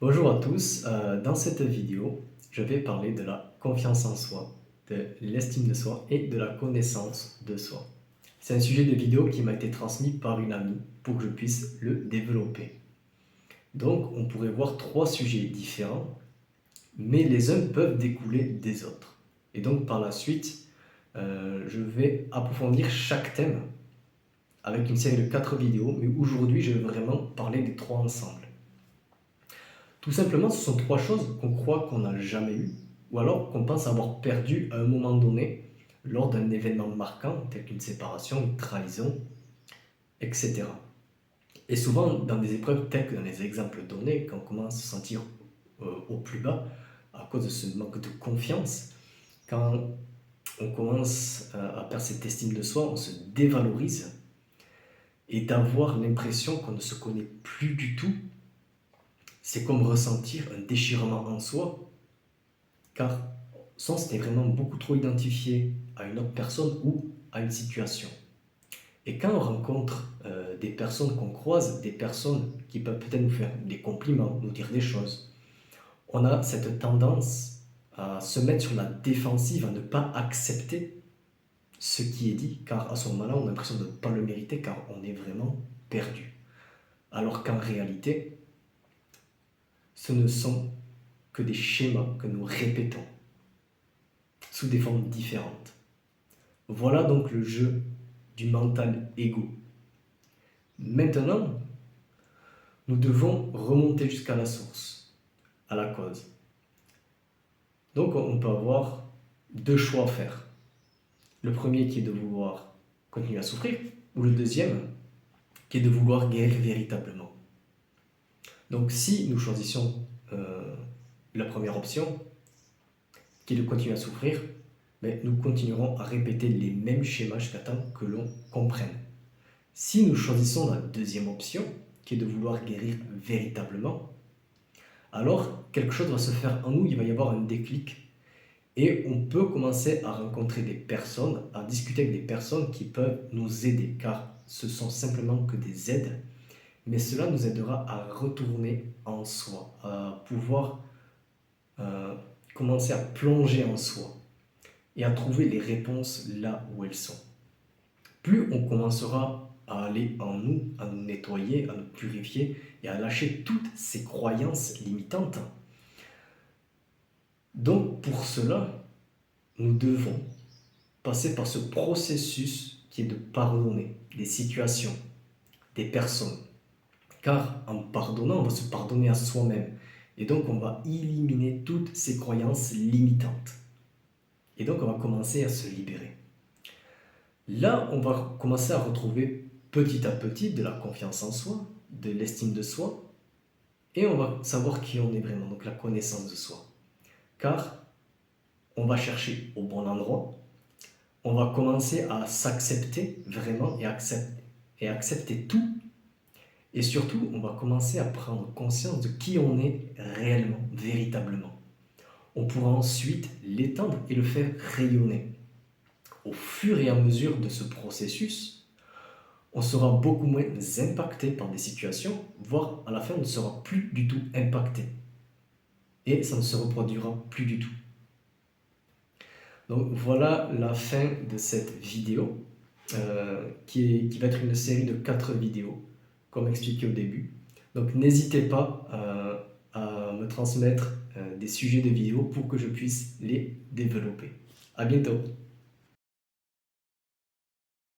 Bonjour à tous, dans cette vidéo, je vais parler de la confiance en soi, de l'estime de soi et de la connaissance de soi. C'est un sujet de vidéo qui m'a été transmis par une amie pour que je puisse le développer. Donc, on pourrait voir trois sujets différents, mais les uns peuvent découler des autres. Et donc, par la suite, je vais approfondir chaque thème avec une série de 4 vidéos, mais aujourd'hui, je vais vraiment parler des trois ensemble. Tout simplement, ce sont trois choses qu'on croit qu'on n'a jamais eues, ou alors qu'on pense avoir perdu à un moment donné lors d'un événement marquant, tel qu'une séparation, une trahison, etc. Et souvent, dans des épreuves telles que dans les exemples donnés, quand on commence à se sentir au plus bas à cause de ce manque de confiance, quand on commence à perdre cette estime de soi, on se dévalorise, et d'avoir l'impression qu'on ne se connaît plus du tout, c'est comme ressentir un déchirement en soi, car son c'était vraiment beaucoup trop identifié à une autre personne ou à une situation. Et quand on rencontre des personnes qu'on croise, des personnes qui peuvent peut-être nous faire des compliments, nous dire des choses, on a cette tendance à se mettre sur la défensive, à ne pas accepter ce qui est dit, car à ce moment-là, on a l'impression de ne pas le mériter, car on est vraiment perdu. Alors qu'en réalité, ce ne sont que des schémas que nous répétons sous des formes différentes. Voilà donc le jeu du mental égo. Maintenant, nous devons remonter jusqu'à la source, à la cause. Donc on peut avoir deux choix à faire. Le premier qui est de vouloir continuer à souffrir, ou le deuxième qui est de vouloir guérir véritablement. Donc si nous choisissons la première option, qui est de continuer à souffrir, mais nous continuerons à répéter les mêmes schémas jusqu'à temps que l'on comprenne. Si nous choisissons la deuxième option, qui est de vouloir guérir véritablement, alors quelque chose va se faire en nous, il va y avoir un déclic. Et on peut commencer à rencontrer des personnes, à discuter avec des personnes qui peuvent nous aider, car ce sont simplement que des aides, mais cela nous aidera à retourner en soi, à pouvoir commencer à plonger en soi et à trouver les réponses là où elles sont. Plus on commencera à aller en nous, à nous nettoyer, à nous purifier et à lâcher toutes ces croyances limitantes. Donc pour cela, nous devons passer par ce processus qui est de pardonner des situations, des personnes. Car en pardonnant, on va se pardonner à soi-même. Et donc on va éliminer toutes ces croyances limitantes. Et donc on va commencer à se libérer. Là, on va commencer à retrouver petit à petit de la confiance en soi, de l'estime de soi, et on va savoir qui on est vraiment, donc la connaissance de soi. Car on va chercher au bon endroit, on va commencer à s'accepter vraiment et accepter tout. Et surtout, on va commencer à prendre conscience de qui on est réellement, véritablement. On pourra ensuite l'étendre et le faire rayonner. Au fur et à mesure de ce processus, on sera beaucoup moins impacté par des situations, voire à la fin, on ne sera plus du tout impacté. Et ça ne se reproduira plus du tout. Donc voilà la fin de cette vidéo, qui va être une série de 4 vidéos, comme expliqué au début. Donc n'hésitez pas à me transmettre des sujets de vidéos pour que je puisse les développer. À bientôt.